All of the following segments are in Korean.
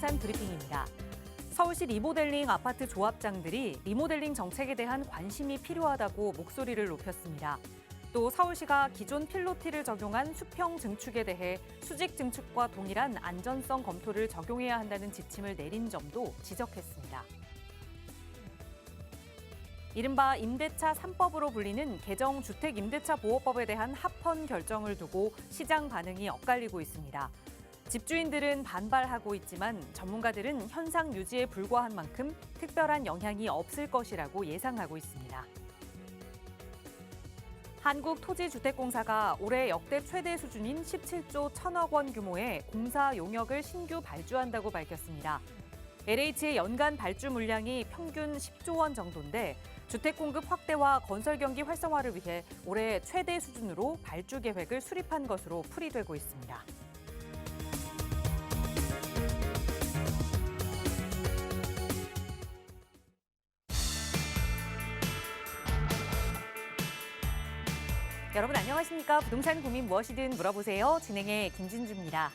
부동산 브리핑입니다. 서울시 리모델링 아파트 조합장들이 리모델링 정책에 대한 관심이 필요하다고 목소리를 높였습니다. 또 서울시가 기존 필로티를 적용한 수평 증축에 대해 수직 증축과 동일한 안전성 검토를 적용해야 한다는 지침을 내린 점도 지적했습니다. 이른바 임대차 3법으로 불리는 개정 주택임대차보호법에 대한 합헌 결정을 두고 시장 반응이 엇갈리고 있습니다. 집주인들은 반발하고 있지만 전문가들은 현상 유지에 불과한 만큼 특별한 영향이 없을 것이라고 예상하고 있습니다. 한국토지주택공사가 올해 역대 최대 수준인 17조 1천억 원 규모의 공사 용역을 신규 발주한다고 밝혔습니다. LH의 연간 발주 물량이 평균 10조 원 정도인데 주택 공급 확대와 건설 경기 활성화를 위해 올해 최대 수준으로 발주 계획을 수립한 것으로 풀이되고 있습니다. 여러분 안녕하십니까? 부동산 고민 무엇이든 물어보세요. 진행의 김진주입니다.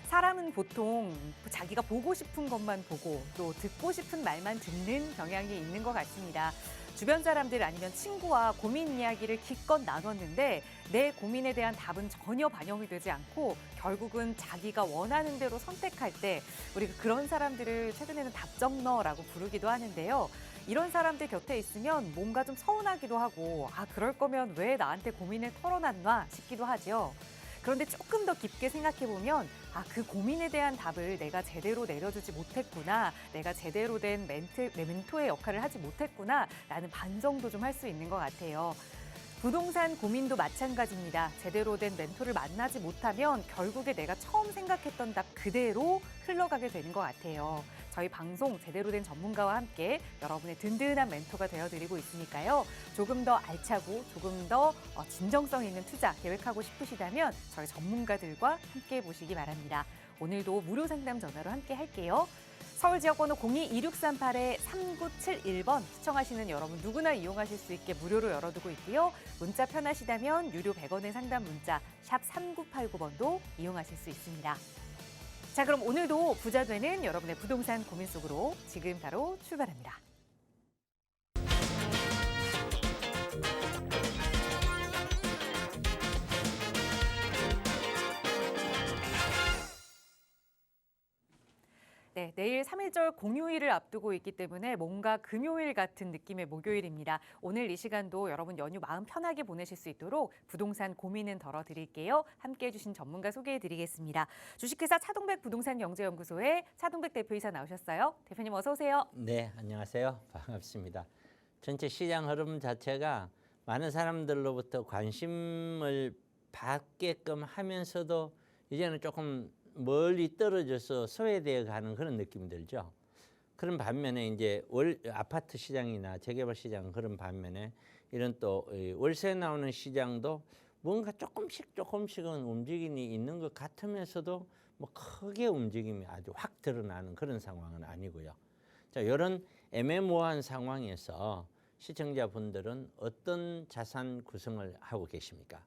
사람은 보통 자기가 보고 싶은 것만 보고 또 듣고 싶은 말만 듣는 경향이 있는 것 같습니다. 주변 사람들 아니면 친구와 고민 이야기를 기껏 나눴는데 내 고민에 대한 답은 전혀 반영이 되지 않고 결국은 자기가 원하는 대로 선택할 때 우리가 그런 사람들을 최근에는 답정너라고 부르기도 하는데요. 이런 사람들 곁에 있으면 뭔가 좀 서운하기도 하고 그럴 거면 왜 나한테 고민을 털어놨나 싶기도 하죠. 그런데 조금 더 깊게 생각해보면 그 고민에 대한 답을 내가 제대로 내려주지 못했구나. 내가 제대로 된 멘토의 역할을 하지 못했구나. 라는 반성도 좀 할 수 있는 것 같아요. 부동산 고민도 마찬가지입니다. 제대로 된 멘토를 만나지 못하면 결국에 내가 처음 생각했던 답 그대로 흘러가게 되는 것 같아요. 저희 방송 제대로 된 전문가와 함께 여러분의 든든한 멘토가 되어드리고 있으니까요. 조금 더 알차고 조금 더 진정성 있는 투자 계획하고 싶으시다면 저희 전문가들과 함께 보시기 바랍니다. 오늘도 무료 상담 전화로 함께 할게요. 서울 지역번호 02-2638-3971번 시청하시는 여러분 누구나 이용하실 수 있게 무료로 열어두고 있고요. 문자 편하시다면 유료 100원의 상담 문자 샵 3989번도 이용하실 수 있습니다. 자, 그럼 오늘도 부자 되는 여러분의 부동산 고민 속으로 지금 바로 출발합니다. 네, 내일 3.1절 공휴일을 앞두고 있기 때문에 뭔가 금요일 같은 느낌의 목요일입니다. 오늘 이 시간도 여러분 연휴 마음 편하게 보내실 수 있도록 부동산 고민은 덜어드릴게요. 함께해 주신 전문가 소개해드리겠습니다. 주식회사 차동백 부동산영재연구소의 차동백 대표이사 나오셨어요. 대표님 어서 오세요. 네, 안녕하세요. 반갑습니다. 전체 시장 흐름 자체가 많은 사람들로부터 관심을 받게끔 하면서도 이제는 조금 멀리 떨어져서 소외되어 가는 그런 느낌이 들죠. 그런 반면에 이제 아파트 시장이나 재개발 시장 그런 반면에 이런 또 월세 나오는 시장도 뭔가 조금씩은 움직임이 있는 것 같으면서도 뭐 크게 움직임이 아주 확 드러나는 그런 상황은 아니고요. 자, 이런 애매모호한 상황에서 시청자분들은 어떤 자산 구성을 하고 계십니까?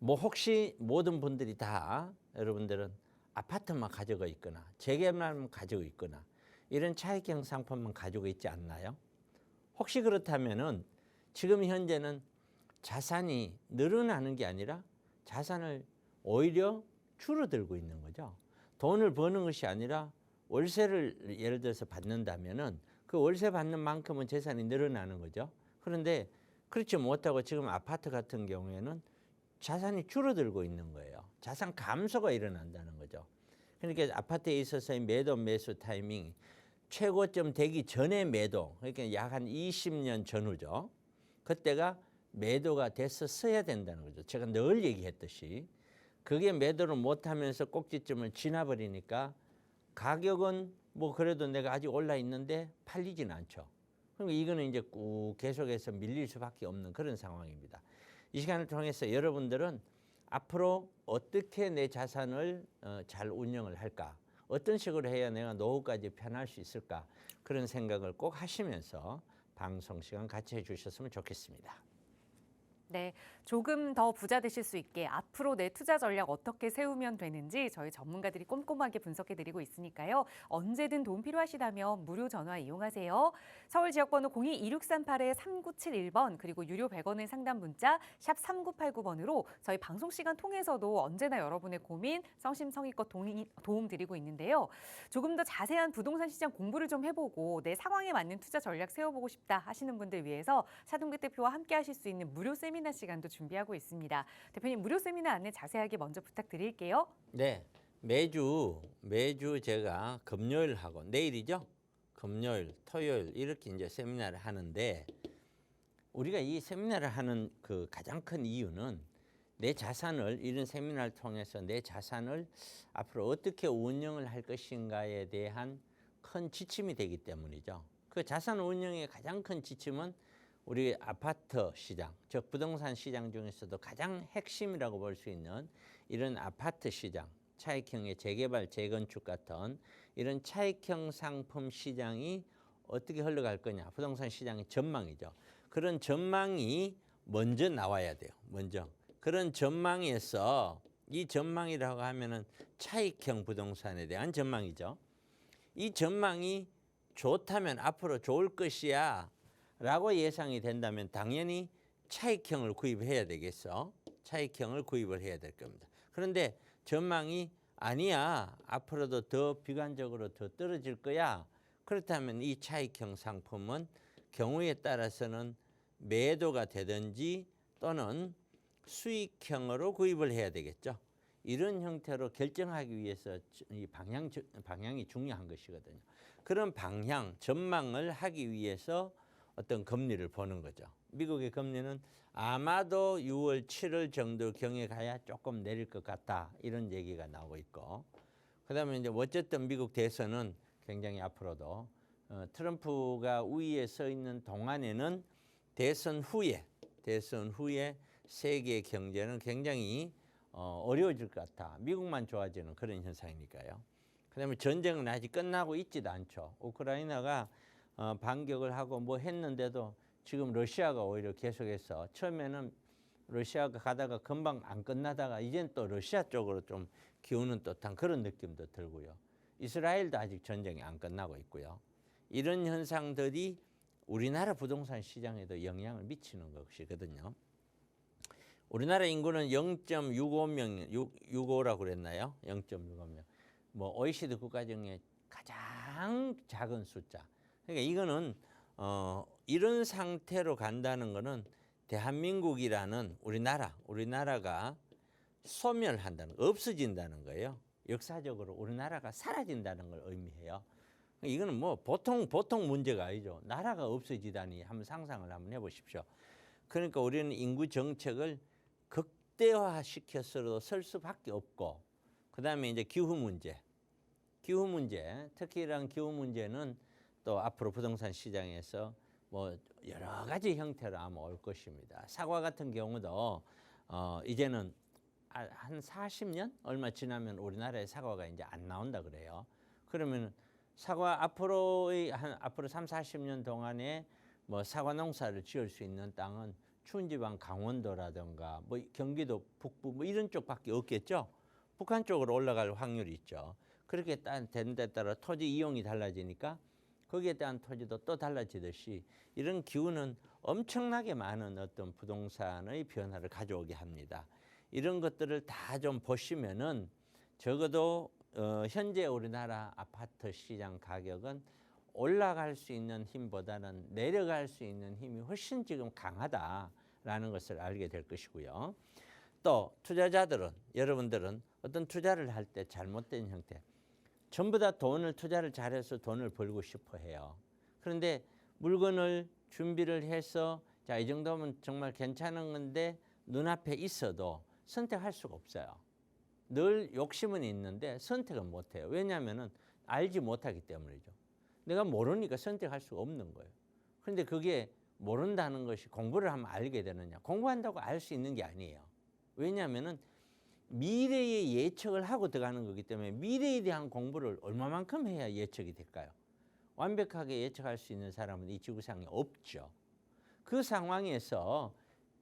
뭐 혹시 모든 분들이 다 여러분들은 아파트만 가지고 있거나 재개발만 가지고 있거나 이런 차익형 상품만 가지고 있지 않나요? 혹시 그렇다면은 지금 현재는 자산이 늘어나는 게 아니라 자산을 오히려 줄어들고 있는 거죠. 돈을 버는 것이 아니라 월세를 예를 들어서 받는다면은 그 월세 받는 만큼은 재산이 늘어나는 거죠. 그런데 그렇지 못하고 지금 아파트 같은 경우에는 자산이 줄어들고 있는 거예요. 자산 감소가 일어난다는 거죠. 그러니까 아파트에 있어서의 매도 매수 타이밍 최고점 되기 전에 매도, 그러니까 약 한 20년 전후죠. 그때가 매도가 됐었어야 된다는 거죠. 제가 늘 얘기했듯이 그게 매도를 못하면서 꼭지점을 지나버리니까 가격은 뭐 그래도 내가 아직 올라 있는데 팔리진 않죠. 그럼 이거는 이제 꾹 계속해서 밀릴 수밖에 없는 그런 상황입니다. 이 시간을 통해서 여러분들은 앞으로 어떻게 내 자산을 잘 운영을 할까? 어떤 식으로 해야 내가 노후까지 편할 수 있을까? 그런 생각을 꼭 하시면서 방송 시간 같이 해주셨으면 좋겠습니다. 네, 조금 더 부자 되실 수 있게 앞으로 내 투자 전략 어떻게 세우면 되는지 저희 전문가들이 꼼꼼하게 분석해드리고 있으니까요. 언제든 도움 필요하시다면 무료 전화 이용하세요. 서울 지역번호 02-2638-3971번 그리고 유료 100원의 상담 문자 샵 3989번으로 저희 방송 시간 통해서도 언제나 여러분의 고민 성심성의껏 도움 드리고 있는데요. 조금 더 자세한 부동산 시장 공부를 좀 해보고 내 상황에 맞는 투자 전략 세워보고 싶다 하시는 분들 위해서 차동규 대표와 함께 하실 수 있는 무료 세미나 시간도 준비하고 있습니다. 대표님 무료 세미나 안내 자세하게 먼저 부탁드릴게요. 네, 매주 제가 금요일하고 내일이죠. 금요일, 토요일 이렇게 이제 세미나를 하는데 우리가 이 세미나를 하는 그 가장 큰 이유는 내 자산을 이런 세미나를 통해서 내 자산을 앞으로 어떻게 운영을 할 것인가에 대한 큰 지침이 되기 때문이죠. 그 자산 운영의 가장 큰 지침은 우리 아파트 시장, 즉 부동산 시장 중에서도 가장 핵심이라고 볼 수 있는 이런 아파트 시장, 차익형의 재개발, 재건축 같은 이런 차익형 상품 시장이 어떻게 흘러갈 거냐, 부동산 시장의 전망이죠. 그런 전망이 먼저 나와야 돼요. 먼저. 그런 전망에서 이 전망이라고 하면은 차익형 부동산에 대한 전망이죠. 이 전망이 좋다면 앞으로 좋을 것이야 라고 예상이 된다면 당연히 차익형을 구입해야 되겠어. 차익형을 구입을 해야 될 겁니다. 그런데 전망이 아니야, 앞으로도 더 비관적으로 더 떨어질 거야. 그렇다면 이 차익형 상품은 경우에 따라서는 매도가 되든지 또는 수익형으로 구입을 해야 되겠죠. 이런 형태로 결정하기 위해서 이 방향이 중요한 것이거든요. 그런 방향, 전망을 하기 위해서 어떤 금리를 보는 거죠. 미국의 금리는 아마도 6월, 7월 정도 경에 가야 조금 내릴 것 같다. 이런 얘기가 나오고 있고. 그다음에 이제 어쨌든 미국 대선은 굉장히 앞으로도 트럼프가 우위에 서 있는 동안에는 대선 후에 세계 경제는 굉장히 어려워질 것 같다. 미국만 좋아지는 그런 현상이니까요. 그다음에 전쟁은 아직 끝나고 있지도 않죠. 우크라이나가 반격을 하고 뭐 했는데도 지금 러시아가 오히려 계속해서 처음에는 러시아가 가다가 금방 안 끝나다가 이젠 또 러시아 쪽으로 좀 기우는 듯한 그런 느낌도 들고요. 이스라엘도 아직 전쟁이 안 끝나고 있고요. 이런 현상들이 우리나라 부동산 시장에도 영향을 미치는 것이거든요. 우리나라 인구는 0.65명, 65라고 그랬나요? 0.65명. 뭐 OECD 국가 중에 가장 작은 숫자. 그러니까 이거는 이런 상태로 간다는 거는 대한민국이라는 우리나라가 소멸한다는, 없어진다는 거예요. 역사적으로 우리나라가 사라진다는 걸 의미해요. 이거는 뭐 보통 문제가 아니죠. 나라가 없어지다니 한번 상상을 한번 해보십시오. 그러니까 우리는 인구 정책을 극대화시켜서도 설 수밖에 없고, 그다음에 이제 기후 문제, 특히 이런 기후 문제는 또 앞으로 부동산 시장에서 뭐 여러 가지 형태로 아마 올 것입니다. 사과 같은 경우도 이제는 한 40년 얼마 지나면 우리나라에 사과가 이제 안 나온다 그래요. 그러면 사과 앞으로 3, 40년 동안에 뭐 사과 농사를 지을 수 있는 땅은 추운 지방 강원도라든가 뭐 경기도 북부 뭐 이런 쪽밖에 없겠죠. 북한 쪽으로 올라갈 확률이 있죠. 그렇게 되는 데 따라 토지 이용이 달라지니까 거기에 대한 토지도 또 달라지듯이 이런 기후는 엄청나게 많은 어떤 부동산의 변화를 가져오게 합니다. 이런 것들을 다 좀 보시면은 적어도 현재 우리나라 아파트 시장 가격은 올라갈 수 있는 힘보다는 내려갈 수 있는 힘이 훨씬 지금 강하다라는 것을 알게 될 것이고요. 또 투자자들은, 여러분들은 어떤 투자를 할 때 잘못된 형태, 전부 다 투자를 잘해서 돈을 벌고 싶어 해요. 그런데 물건을 준비를 해서 자, 이 정도면 정말 괜찮은 건데 눈앞에 있어도 선택할 수가 없어요. 늘 욕심은 있는데 선택은 못 해요. 왜냐하면 알지 못하기 때문이죠. 내가 모르니까 선택할 수가 없는 거예요. 그런데 그게 모른다는 것이 공부를 하면 알게 되느냐? 공부한다고 알 수 있는 게 아니에요. 왜냐하면 미래의 예측을 하고 들어가는 거기 때문에 미래에 대한 공부를 얼마만큼 해야 예측이 될까요? 완벽하게 예측할 수 있는 사람은 이 지구상에 없죠. 그 상황에서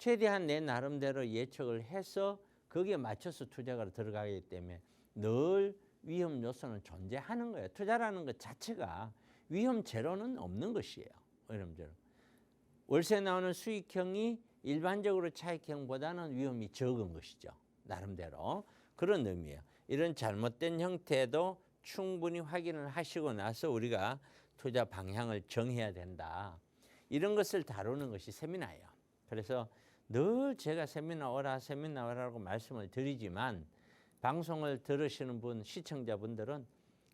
최대한 내 나름대로 예측을 해서 거기에 맞춰서 투자가 들어가기 때문에 늘 위험 요소는 존재하는 거예요. 투자라는 것 자체가 위험 제로는 없는 것이에요. 위험 제로. 월세 나오는 수익형이 일반적으로 차익형보다는 위험이 적은 것이죠. 나름대로. 그런 의미예요. 이런 잘못된 형태도 충분히 확인을 하시고 나서 우리가 투자 방향을 정해야 된다. 이런 것을 다루는 것이 세미나예요. 그래서 늘 제가 세미나 오라고 말씀을 드리지만 방송을 들으시는 분, 시청자분들은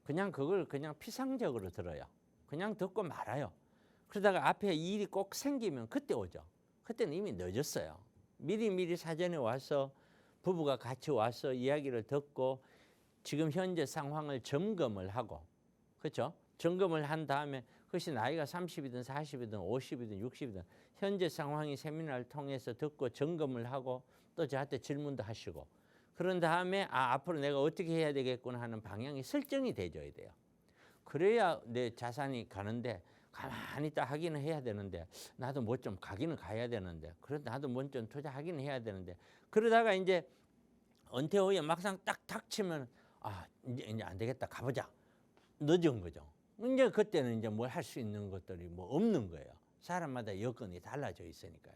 그냥 그걸 그냥 피상적으로 들어요. 그냥 듣고 말아요. 그러다가 앞에 일이 꼭 생기면 그때 오죠. 그때는 이미 늦었어요. 미리 사전에 와서 부부가 같이 와서 이야기를 듣고 지금 현재 상황을 점검을 하고, 그렇죠? 점검을 한 다음에 그것이 나이가 30이든 40이든 50이든 60이든 현재 상황이 세미나를 통해서 듣고 점검을 하고 또 저한테 질문도 하시고 그런 다음에 앞으로 내가 어떻게 해야 되겠구나 하는 방향이 설정이 돼줘야 돼요. 그래야 내 자산이 가는데 가만히 있다 하기는 해야 되는데 나도 뭐 좀 가기는 가야 되는데 그래도 나도 뭐 좀 투자하기는 해야 되는데 그러다가 이제 은퇴 후에 막상 딱 닥치면 이제 안 되겠다 가보자 늦은 거죠. 이제 그때는 이제 뭘 할 수 있는 것들이 뭐 없는 거예요. 사람마다 여건이 달라져 있으니까요.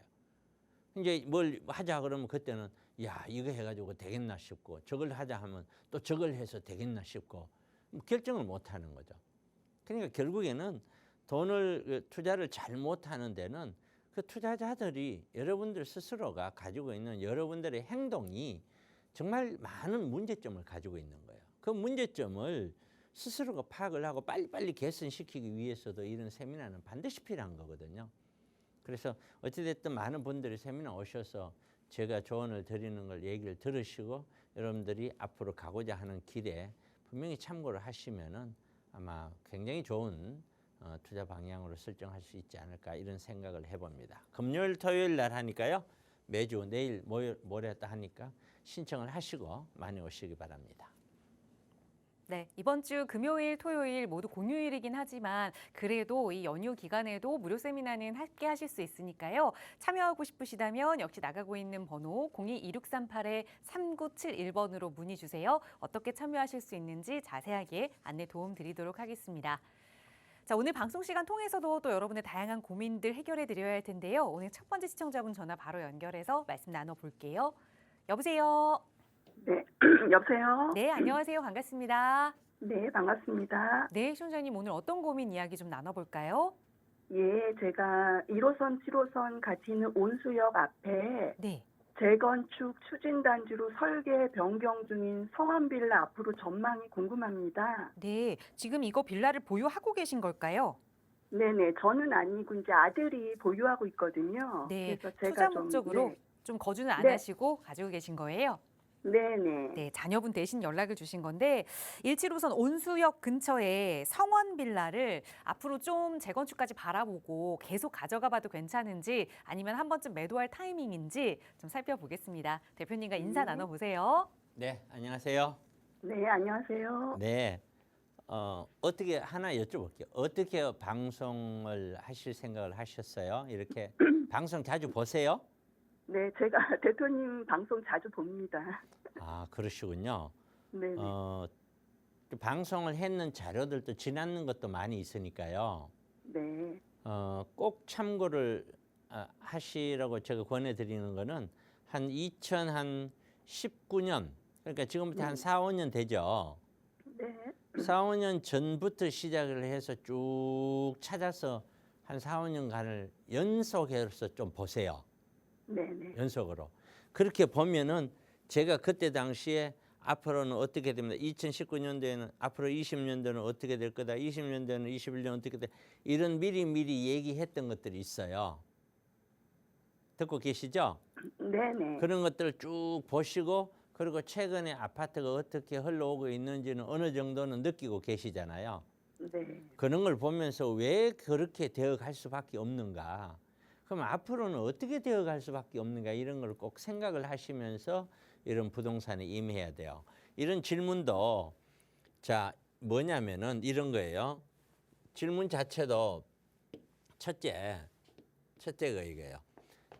이제 뭘 하자 그러면 그때는 야 이거 해가지고 되겠나 싶고 저걸 하자 하면 또 저걸 해서 되겠나 싶고 결정을 못 하는 거죠. 그러니까 결국에는 돈을 투자를 잘 못하는 데는 그 투자자들이 여러분들 스스로가 가지고 있는 여러분들의 행동이 정말 많은 문제점을 가지고 있는 거예요. 그 문제점을 스스로가 파악을 하고 빨리빨리 개선시키기 위해서도 이런 세미나는 반드시 필요한 거거든요. 그래서 어찌됐든 많은 분들이 세미나 오셔서 제가 조언을 드리는 걸 얘기를 들으시고 여러분들이 앞으로 가고자 하는 길에 분명히 참고를 하시면은 아마 굉장히 좋은 투자 방향으로 설정할 수 있지 않을까 이런 생각을 해봅니다. 금요일, 토요일 날 하니까요. 매주 내일 모레다 하니까 신청을 하시고 많이 오시기 바랍니다. 네, 이번 주 금요일, 토요일 모두 공휴일이긴 하지만 그래도 이 연휴 기간에도 무료 세미나는 함께 하실 수 있으니까요. 참여하고 싶으시다면 역시 나가고 있는 번호 02-2638-3971번으로 문의 주세요. 어떻게 참여하실 수 있는지 자세하게 안내 도움 드리도록 하겠습니다. 자, 오늘 방송 시간 통해서도 또 여러분의 다양한 고민들 해결해 드려야 할 텐데요. 오늘 첫 번째 시청자분 전화 바로 연결해서 말씀 나눠볼게요. 여보세요? 네, 여보세요? 네, 안녕하세요. 반갑습니다. 네, 반갑습니다. 네, 시청자님 오늘 어떤 고민 이야기 좀 나눠볼까요? 예, 제가 1호선, 7호선 같이 있는 온수역 앞에 네. 재건축 추진단지로 설계 변경 중인 성암빌라 앞으로 전망이 궁금합니다. 네, 지금 이거 빌라를 보유하고 계신 걸까요? 네네, 저는 아니고 이제 아들이 보유하고 있거든요. 네, 그래서 제가 투자 목적으로 네, 좀 거주는 안 네. 하시고 가지고 계신 거예요? 네네. 네, 자녀분 대신 연락을 주신 건데 17호선 온수역 근처에 성원 빌라를 앞으로 좀 재건축까지 바라보고 계속 가져가 봐도 괜찮은지 아니면 한 번쯤 매도할 타이밍인지 좀 살펴보겠습니다. 대표님과 인사 나눠보세요. 네, 안녕하세요. 네, 안녕하세요. 네, 어떻게 하나 여쭤볼게요. 어떻게 방송을 하실 생각을 하셨어요? 이렇게 방송 자주 보세요? 네, 제가 대표님 방송 자주 봅니다. 그러시군요. 네네. 또 방송을 했는 자료들도 지났는 것도 많이 있으니까요. 네. 꼭 참고를 하시라고 제가 권해드리는 거는 한 2019년, 그러니까 지금부터 한 4, 5년 되죠. 네. 4, 5년 전부터 시작을 해서 쭉 찾아서 한 4, 5년간을 연속해서 좀 보세요. 네네. 연속으로. 그렇게 보면은 제가 그때 당시에 앞으로는 어떻게 됩니다. 2019년도에는 앞으로 20년도는 어떻게 될 거다. 20년도에는 21년 어떻게 돼. 이런 미리 얘기했던 것들이 있어요. 듣고 계시죠? 네네. 그런 것들을 쭉 보시고 그리고 최근에 아파트가 어떻게 흘러오고 있는지는 어느 정도는 느끼고 계시잖아요. 네. 그런 걸 보면서 왜 그렇게 되어갈 수밖에 없는가. 그럼 앞으로는 어떻게 되어갈 수밖에 없는가 이런 걸 꼭 생각을 하시면서 이런 부동산에 임해야 돼요. 이런 질문도 자 뭐냐면은 이런 거예요. 질문 자체도 첫째가 이거예요.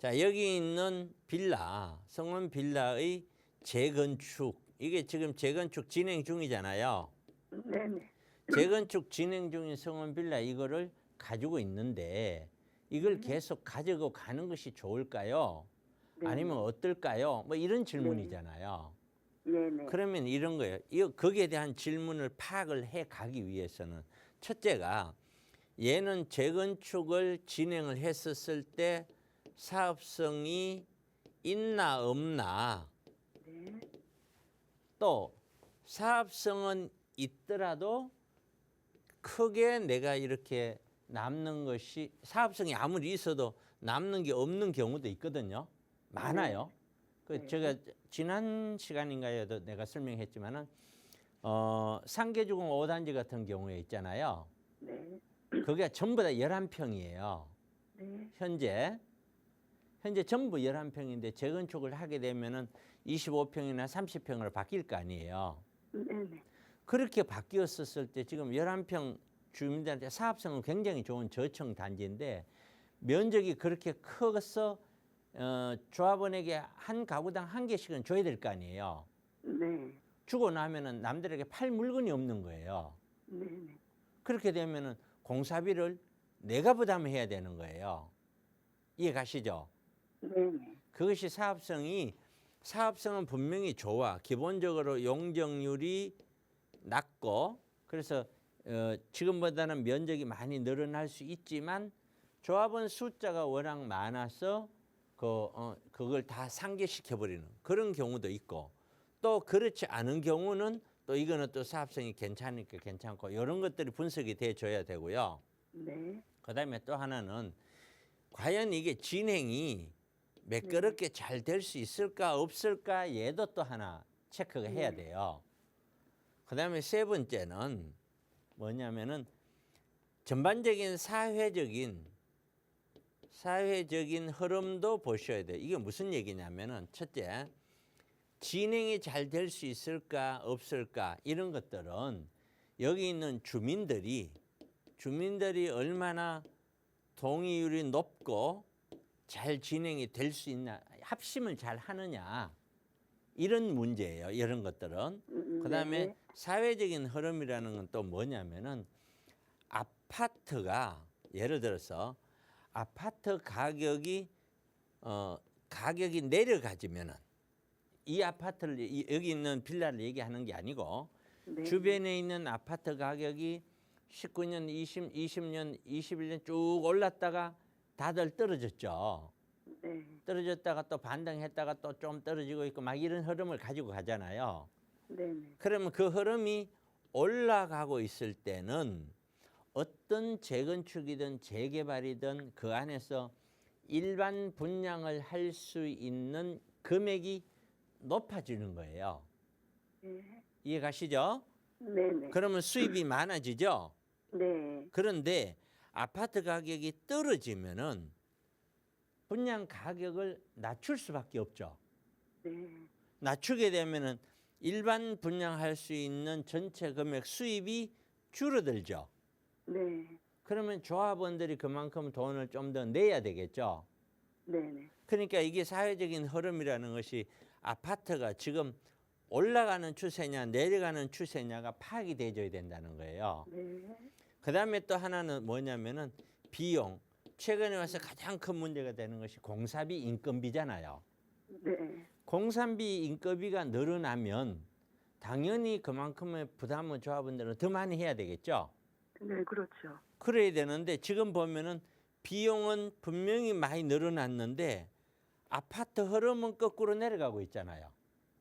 자, 여기 있는 빌라, 성원 빌라의 재건축, 이게 지금 재건축 진행 중이잖아요. 네네. 재건축 진행 중인 성원 빌라 이거를 가지고 있는데 이걸 계속 가지고 가는 것이 좋을까요? 네. 아니면 어떨까요? 뭐 이런 질문이잖아요. 네네. 그러면 이런 거예요. 거기에 대한 질문을 파악을 해 가기 위해서는 첫째가 얘는 재건축을 진행을 했었을 때 사업성이 있나 없나, 네. 또 사업성은 있더라도 크게 내가 이렇게 남는 것이, 사업성이 아무리 있어도 남는 게 없는 경우도 있거든요. 많아요. 네. 제가 지난 시간인가에도 내가 설명했지만은 상계주공 5단지 같은 경우에 있잖아요. 네. 그게 전부 다 11평이에요. 네. 현재 전부 11평인데 재건축을 하게 되면은 25평이나 30평으로 바뀔 거 아니에요. 네네. 그렇게 바뀌었을 때 지금 11평 주민들한테 사업성은 굉장히 좋은 저층 단지인데 면적이 그렇게 커서 조합원에게 한 가구당 한 개씩은 줘야 될 거 아니에요. 네. 주고 나면은 남들에게 팔 물건이 없는 거예요. 네네. 그렇게 되면은 공사비를 내가 부담해야 되는 거예요. 이해 가시죠? 네네. 그것이 사업성은 분명히 좋아. 기본적으로 용적률이 낮고 그래서 지금보다는 면적이 많이 늘어날 수 있지만 조합원 숫자가 워낙 많아서 그걸 다 상계시켜 버리는 그런 경우도 있고, 또 그렇지 않은 경우는 또 이거는 또 사업성이 괜찮으니까 괜찮고 이런 것들이 분석이 돼 줘야 되고요. 네. 그다음에 또 하나는 과연 이게 진행이 매끄럽게 잘 될 수 있을까 없을까 얘도 또 하나 체크가 해야 돼요. 그다음에 세 번째는 뭐냐면은 전반적인 사회적인 흐름도 보셔야 돼요. 이게 무슨 얘기냐면은 첫째, 진행이 잘 될 수 있을까 없을까 이런 것들은 여기 있는 주민들이 얼마나 동의율이 높고 잘 진행이 될 수 있나, 합심을 잘 하느냐 이런 문제예요. 이런 것들은. 그다음에 네. 사회적인 흐름이라는 건 또 뭐냐면은 아파트가 예를 들어서 아파트 가격이 내려가지면은 이 아파트를 여기 있는 빌라를 얘기하는 게 아니고 네. 주변에 있는 아파트 가격이 19년, 20년, 21년 쭉 올랐다가 다들 떨어졌죠. 네. 떨어졌다가 또 반등했다가 또 좀 떨어지고 있고 막 이런 흐름을 가지고 가잖아요. 네네. 그러면 그 흐름이 올라가고 있을 때는 어떤 재건축이든 재개발이든 그 안에서 일반 분양을 할 수 있는 금액이 높아지는 거예요. 네. 이해 가시죠? 네네. 그러면 수입이 많아지죠. 네. 그런데 아파트 가격이 떨어지면은 분양 가격을 낮출 수밖에 없죠. 네. 낮추게 되면은 일반 분양할 수 있는 전체 금액 수입이 줄어들죠. 네. 그러면 조합원들이 그만큼 돈을 좀 더 내야 되겠죠. 네네. 그러니까 이게 사회적인 흐름이라는 것이 아파트가 지금 올라가는 추세냐 내려가는 추세냐가 파악이 돼줘야 된다는 거예요. 네. 그다음에 또 하나는 뭐냐면은 비용. 최근에 와서 가장 큰 문제가 되는 것이 공사비, 인건비잖아요. 네. 공사비, 인건비가 늘어나면 당연히 그만큼의 부담을 조합원들은 더 많이 해야 되겠죠. 네, 그렇죠. 그래야 되는데 지금 보면은 비용은 분명히 많이 늘어났는데 아파트 흐름은 거꾸로 내려가고 있잖아요.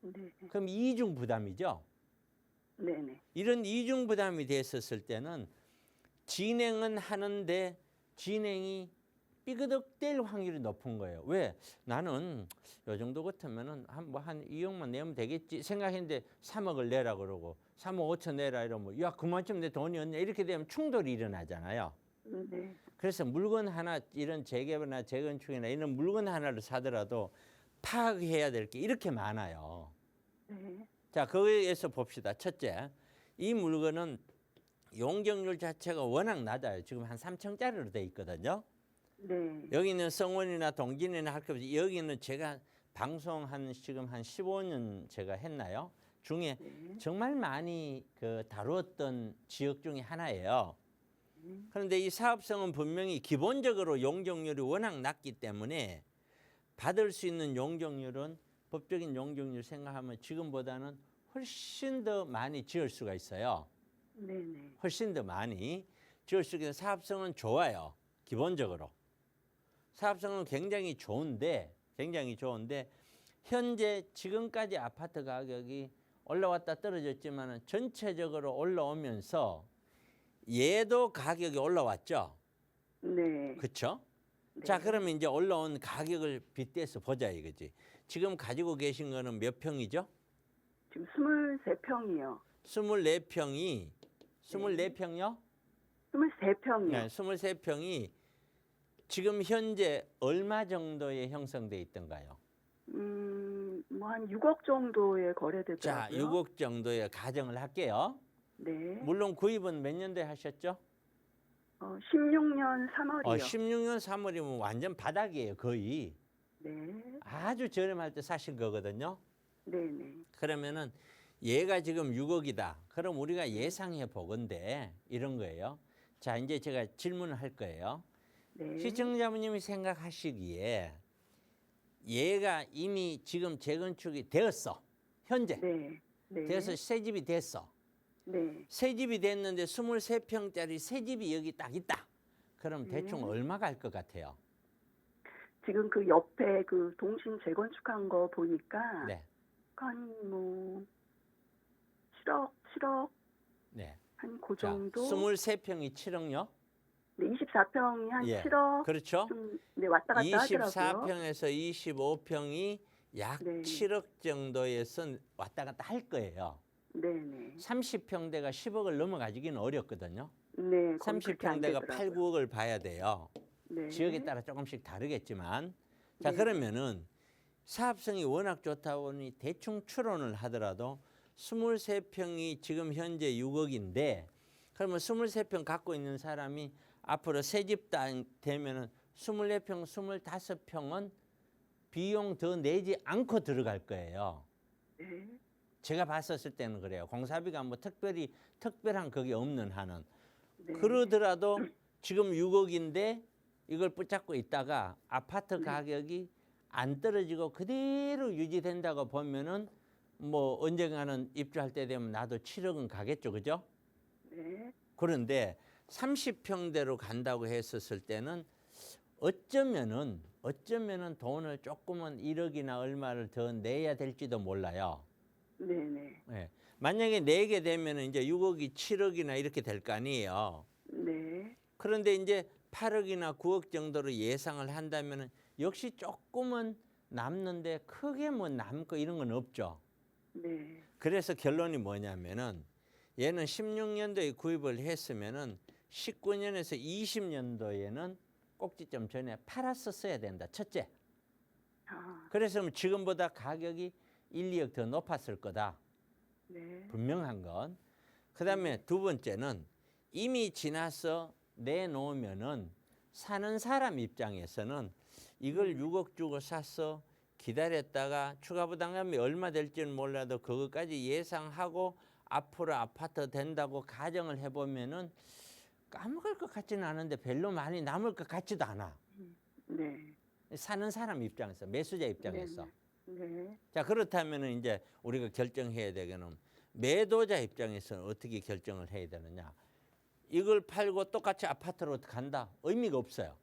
네. 그럼 이중 부담이죠. 네네. 이런 이중 부담이 됐었을 때는 진행은 하는데 진행이 삐그덕될 확률이 높은 거예요. 왜? 나는 요 정도 같으면은 한 2억만 내면 되겠지 생각했는데 3억을 내라 그러고 3억 5천 내라 이러면 야 그만큼 내 돈이 없냐 이렇게 되면 충돌이 일어나잖아요. 네. 그래서 물건 하나 이런 재개발이나 재건축이나 이런 물건 하나를 사더라도 파악해야 될 게 이렇게 많아요. 네. 자, 거기에서 봅시다. 첫째, 이 물건은 용적률 자체가 워낙 낮아요. 지금 한 3층짜리로 돼 있거든요. 네. 여기는 성원이나 동진이나 할 것 없이 여기는 제가 방송 지금 한 15년 제가 했나요? 중에 네. 정말 많이 다루었던 지역 중에 하나예요. 그런데 이 사업성은 분명히 기본적으로 용적률이 워낙 낮기 때문에 받을 수 있는 용적률은 법적인 용적률 생각하면 지금보다는 훨씬 더 많이 지을 수가 있어요. 네네. 훨씬 더 많이 지을 수 있는 사업성은 좋아요. 기본적으로. 사업성은 굉장히 좋은데 현재 지금까지 아파트 가격이 올라왔다 떨어졌지만 전체적으로 올라오면서 얘도 가격이 올라왔죠. 네. 그렇죠? 네. 자, 그러면 이제 올라온 가격을 빗대서 보자 이거지. 지금 가지고 계신 거는 몇 평이죠? 지금 23평이요. 24평이 24평이요? 23평이요. 네, 23평이 지금 현재 얼마 정도에 형성돼 있던가요? 뭐 한 6억 정도에 거래되더라고요. 자, 6억 정도에 가정을 할게요. 네. 물론 구입은 몇 년도에 하셨죠? 16년 3월이요. 16년 3월이면 완전 바닥이에요, 거의. 네. 아주 저렴할 때 사신 거거든요. 네네. 그러면은 얘가 지금 6억이다. 그럼 우리가 예상해 보건대 이런 거예요. 자, 이제 제가 질문을 할 거예요. 네. 시청자분님이 생각하시기에 얘가 이미 지금 재건축이 되었어. 현재. 네. 네. 돼서 새 집이 됐어. 네. 새 집이 됐는데 23평짜리 새 집이 여기 딱 있다. 그럼 대충 얼마 갈 것 같아요? 지금 그 옆에 그 동신 재건축한 거 보니까 네. 한 뭐 7억 네. 한 그 자, 정도. 23평이 7억요? 네, 24평이 한 예. 7억 그렇죠? 좀 네, 왔다 갔다 하더라고요. 24평에서 25평이 약 네. 7억 정도에서 왔다 갔다 할 거예요. 네네. 30평대가 10억을 넘어가기는 어렵거든요. 네. 거의 그렇게 안 30평대가 8, 되더라고요. 9억을 봐야 돼요. 네. 지역에 따라 조금씩 다르겠지만. 자, 네. 그러면은 사업성이 워낙 좋다 보니 대충 추론을 하더라도 23평이 지금 현재 6억인데 그러면 23평 갖고 있는 사람이 앞으로 새 집 되면은 24평, 25평은 비용 더 내지 않고 들어갈 거예요. 네. 제가 봤었을 때는 그래요. 공사비가 뭐 특별한 그게 없는 한은. 네. 그러더라도 지금 6억인데 이걸 붙잡고 있다가 아파트 네. 가격이 안 떨어지고 그대로 유지된다고 보면은 뭐 언젠가는 입주할 때 되면 나도 7억은 가겠죠. 그죠? 네. 그런데 30평대로 간다고 했었을 때는 어쩌면은 돈을 조금은 1억이나 얼마를 더 내야 될지도 몰라요. 네네. 예. 만약에 내게 되면 이제 6억이 7억이나 이렇게 될 거 아니에요. 네. 그런데 이제 8억이나 9억 정도로 예상을 한다면 역시 조금은 남는데 크게 뭐 남고 이런 건 없죠. 네. 그래서 결론이 뭐냐면은 얘는 16년도에 구입을 했으면은 19년에서 20년도에는 꼭지점 전에 팔았었어야 된다. 첫째. 아, 그래서 지금보다 가격이 1, 2억 더 높았을 거다. 네. 분명한 건. 그다음에 두 번째는 이미 지나서 내놓으면은 사는 사람 입장에서는 이걸 6억 주고 사서 기다렸다가 추가 부담금이 얼마 될지는 몰라도 그것까지 예상하고 앞으로 아파트 된다고 가정을 해보면은 까먹을 것 같지는 않은데 별로 많이 남을 것 같지도 않아. 네. 사는 사람 입장에서, 매수자 입장에서. 네. 자, 그렇다면은 이제 우리가 결정해야 되겠는 매도자 입장에서는 어떻게 결정을 해야 되느냐. 이걸 팔고 똑같이 아파트로 간다. 의미가 없어요.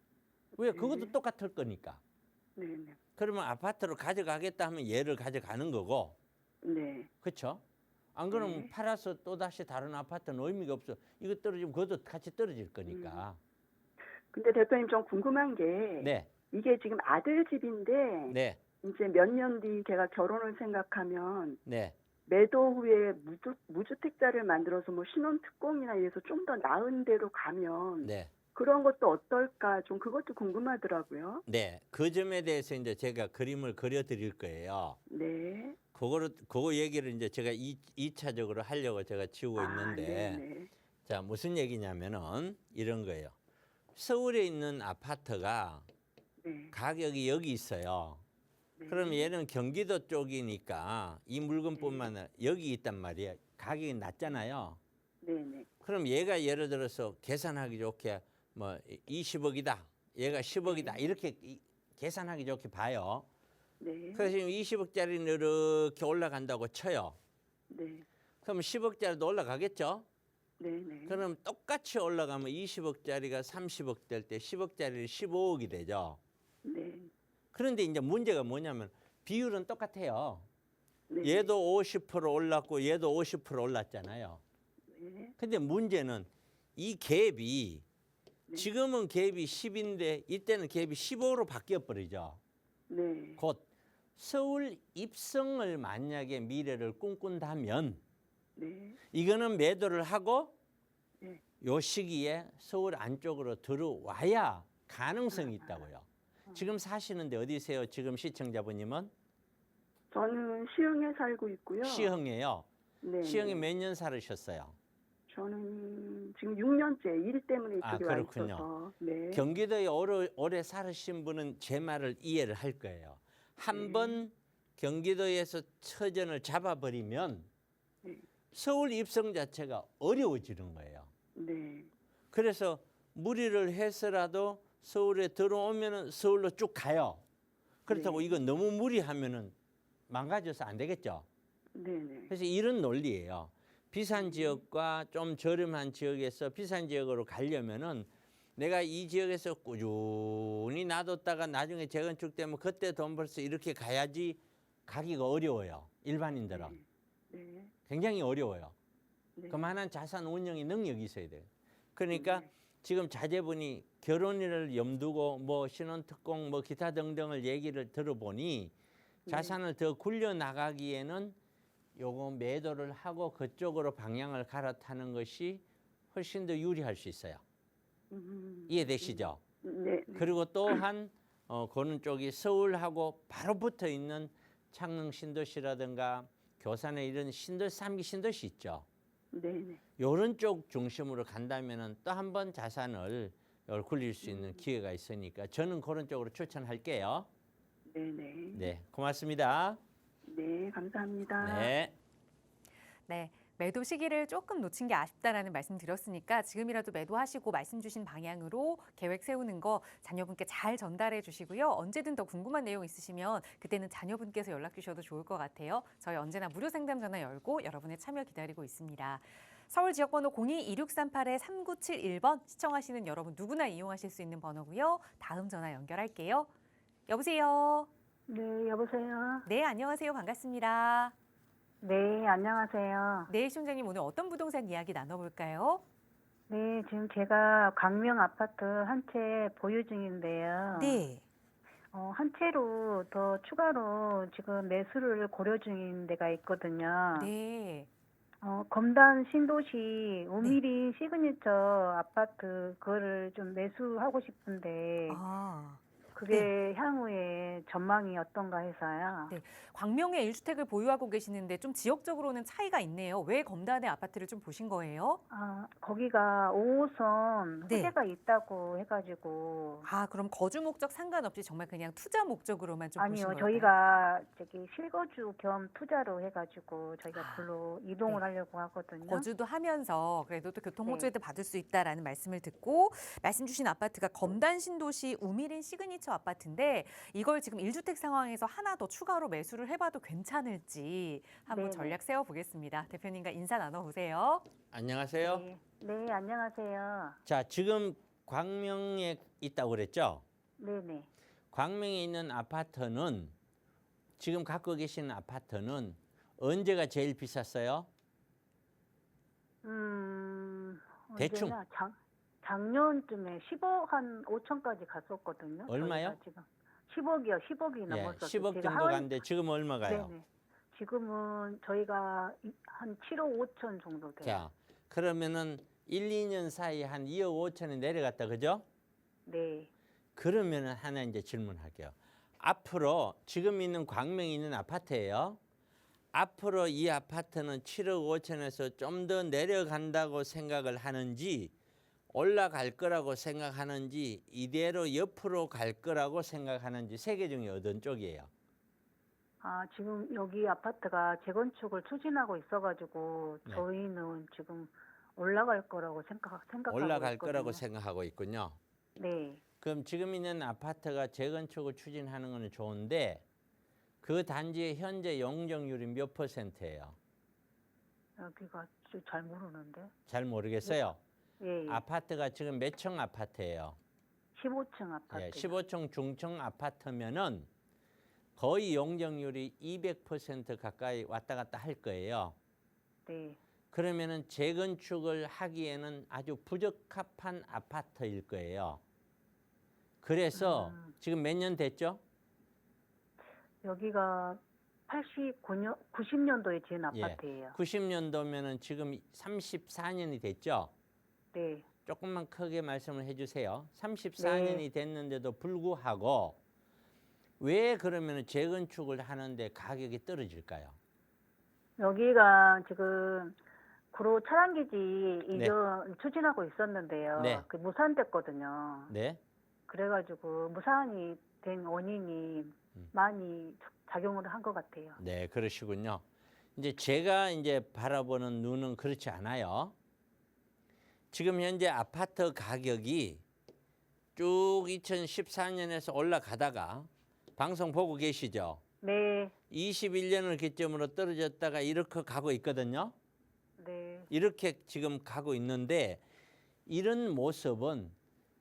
왜? 그것도 똑같을 거니까. 네. 네. 그러면 아파트로 가져가겠다 하면 얘를 가져가는 거고. 네. 그렇죠? 안 그러면 네. 팔아서 또다시 다른 아파트는 의미가 없어. 이거 떨어지면 그것도 같이 떨어질 거니까. 근데 대표님 좀 궁금한 게 네. 이게 지금 아들 집인데 네. 이제 몇 년 뒤 걔가 결혼을 생각하면 네. 매도 후에 무주택자를 만들어서 뭐 신혼 특공이나 이래서 좀 더 나은 데로 가면 네. 그런 것도 어떨까 좀 그것도 궁금하더라고요. 네. 그 점에 대해서 이제 제가 그림을 그려 드릴 거예요. 네. 그거 얘기를 이제 제가 2차적으로 하려고 제가 지우고 있는데 네네. 자, 무슨 얘기냐면은 이런 거예요. 서울에 있는 아파트가 네. 가격이 여기 있어요. 네. 그럼 얘는 경기도 쪽이니까 이 물건뿐만 아니라 여기 있단 말이에요. 가격이 낮잖아요. 네네. 그럼 얘가 예를 들어서 계산하기 좋게 뭐 20억이다. 얘가 10억이다. 이렇게 계산하기 좋게 봐요. 네. 그래서 지금 20억짜리는 이렇게 올라간다고 쳐요. 네. 그럼 10억짜리도 올라가겠죠? 네네. 그럼 똑같이 올라가면 20억짜리가 30억 될 때 10억짜리는 15억이 되죠. 네. 그런데 이제 문제가 뭐냐면 비율은 똑같아요. 네. 얘도 50% 올랐고 얘도 50% 올랐잖아요. 네. 근데 문제는 이 갭이 네. 지금은 갭이 10인데 이때는 갭이 15로 바뀌어 버리죠. 네. 곧 서울 입성을 만약에 미래를 꿈꾼다면 네. 이거는 매도를 하고 네. 요 시기에 서울 안쪽으로 들어와야 가능성이 있다고요. 지금 사시는데 어디세요? 지금 시청자분님은? 저는 시흥에 살고 있고요. 시흥이에요. 네. 시흥에 몇 년 살으셨어요? 저는 지금 6년째 일 때문에 아, 이쪽에 와 그렇군요. 있어서. 네. 경기도에 오래 살으신 분은 제 말을 이해를 할 거예요. 한 번 경기도에서 처전을 잡아버리면 네. 서울 입성 자체가 어려워지는 거예요. 네. 그래서 무리를 해서라도 서울에 들어오면은 서울로 쭉 가요. 그렇다고 네. 이거 너무 무리하면은 망가져서 안 되겠죠. 네네. 그래서 이런 논리예요. 비싼 지역과 좀 저렴한 지역에서 비싼 지역으로 가려면은 내가 이 지역에서 꾸준히 놔뒀다가 나중에 재건축되면 그때 돈 벌 수 이렇게 가야지 가기가 어려워요. 일반인들은. 네. 굉장히 어려워요. 네. 그만한 자산 운영의 능력이 있어야 돼요. 그러니까 네. 지금 자제분이 결혼을 염두고 뭐 신혼특공 뭐 기타 등등을 얘기를 들어보니 자산을 더 굴려 나가기에는 요거 매도를 하고 그쪽으로 방향을 갈아타는 것이 훨씬 더 유리할 수 있어요. 이해되시죠? 네. 그리고 또한 그런 쪽이 서울하고 바로 붙어 있는 창릉 신도시라든가 교산에 이런 신도 3기 신도시 있죠. 네네. 이런 쪽 중심으로 간다면은 또 한 번 자산을 굴릴 수 있는 기회가 있으니까 저는 그런 쪽으로 추천할게요. 네네. 네, 고맙습니다. 네, 감사합니다. 네. 네. 매도 시기를 조금 놓친 게 아쉽다라는 말씀 드렸으니까 지금이라도 매도하시고 말씀 주신 방향으로 계획 세우는 거 자녀분께 잘 전달해 주시고요. 언제든 더 궁금한 내용 있으시면 그때는 자녀분께서 연락 주셔도 좋을 것 같아요. 저희 언제나 무료 상담 전화 열고 여러분의 참여 기다리고 있습니다. 서울 지역번호 02-2638-3971번 시청하시는 여러분 누구나 이용하실 수 있는 번호고요. 다음 전화 연결할게요. 여보세요. 네, 여보세요. 네, 안녕하세요. 반갑습니다. 네, 안녕하세요. 네, 시청자님 오늘 어떤 부동산 이야기 나눠볼까요? 네, 지금 제가 광명 아파트 한 채 보유 중인데요. 네. 한 채로 더 추가로 지금 매수를 고려 중인 데가 있거든요. 네. 검단 신도시 우미린 시그니처 아파트 그거를 좀 매수하고 싶은데 아, 그게 향후에 전망이 어떤가 해서요. 네. 광명에 1주택을 보유하고 계시는데 좀 지역적으로는 차이가 있네요. 왜 검단의 아파트를 좀 보신 거예요? 거기가 5호선 네. 소재가 있다고 해가지고 아, 그럼 거주 목적 상관없이 정말 그냥 투자 목적으로만 좀 보신 아니요, 걸까요? 저희가 저기 실거주 겸 투자로 해가지고 저희가 별로 이동을 네. 하려고 하거든요. 거주도 하면서 그래도 또 교통 네. 호재도 받을 수 있다라는 말씀을 듣고 말씀 주신 아파트가 검단 신도시 우미린 시그니처 아파트인데 이걸 지금 1주택 상황에서 하나 더 추가로 매수를 해봐도 괜찮을지 한번 네네. 전략 세워보겠습니다. 대표님과 인사 나눠보세요. 안녕하세요. 네. 네, 안녕하세요. 자, 지금 광명에 있다고 그랬죠? 네네. 광명에 있는 아파트는 지금 갖고 계시는 아파트는 언제가 제일 비쌌어요? 대충. 언제냐? 작년쯤에 10억 한 5천까지 갔었거든요. 얼마요? 저희가 지금 10억이요. 10억이 예, 넘었었어요. 10억 제가 정도 갔는데 지금 얼마가요? 네네. 지금은 저희가 한 7억 5천 정도 돼요. 자, 그러면은 1, 2년 사이에 한 2억 5천이 내려갔다, 그죠? 네. 그러면은 하나 이제 질문할게요. 앞으로 지금 있는 광명에 있는 아파트예요. 앞으로 이 아파트는 7억 5천에서 좀 더 내려간다고 생각을 하는지 올라갈 거라고 생각하는지 이대로 옆으로 갈 거라고 생각하는지 세 개 중에 어떤 쪽이에요? 아, 지금 여기 아파트가 재건축을 추진하고 있어가지고 네. 저희는 지금 올라갈 거라고 생각하고 올라갈 있거든요. 거라고 생각하고 있군요. 네, 그럼 지금 있는 아파트가 재건축을 추진하는 건 좋은데 그 단지의 현재 용적률이 몇 %예요? 여기가 잘 모르는데. 잘 모르겠어요. 예, 예. 아파트가 지금 몇 층 아파트예요? 15층 아파트. 예, 15층 중층 아파트면은 거의 용적률이 200% 가까이 왔다 갔다 할 거예요. 네, 그러면은 재건축을 하기에는 아주 부적합한 아파트일 거예요. 그래서 지금 몇 년 됐죠? 여기가 90년도에 지은 예. 아파트예요. 90년도면은 지금 34년이 됐죠? 네, 조금만 크게 말씀을 해주세요. 34년이 네. 됐는데도 불구하고 왜 그러면 재건축을 하는데 가격이 떨어질까요? 여기가 지금 구로 차량기지 네. 이전 추진하고 있었는데요. 네. 그 무산됐거든요. 네. 그래가지고 무산이 된 원인이 많이 작용을 한 것 같아요. 네, 그러시군요. 이제 제가 이제 바라보는 눈은 그렇지 않아요. 지금 현재 아파트 가격이 쭉 2014년에서 올라가다가 방송 보고 계시죠? 네, 21년을 기점으로 떨어졌다가 이렇게 가고 있거든요. 네, 이렇게 지금 가고 있는데 이런 모습은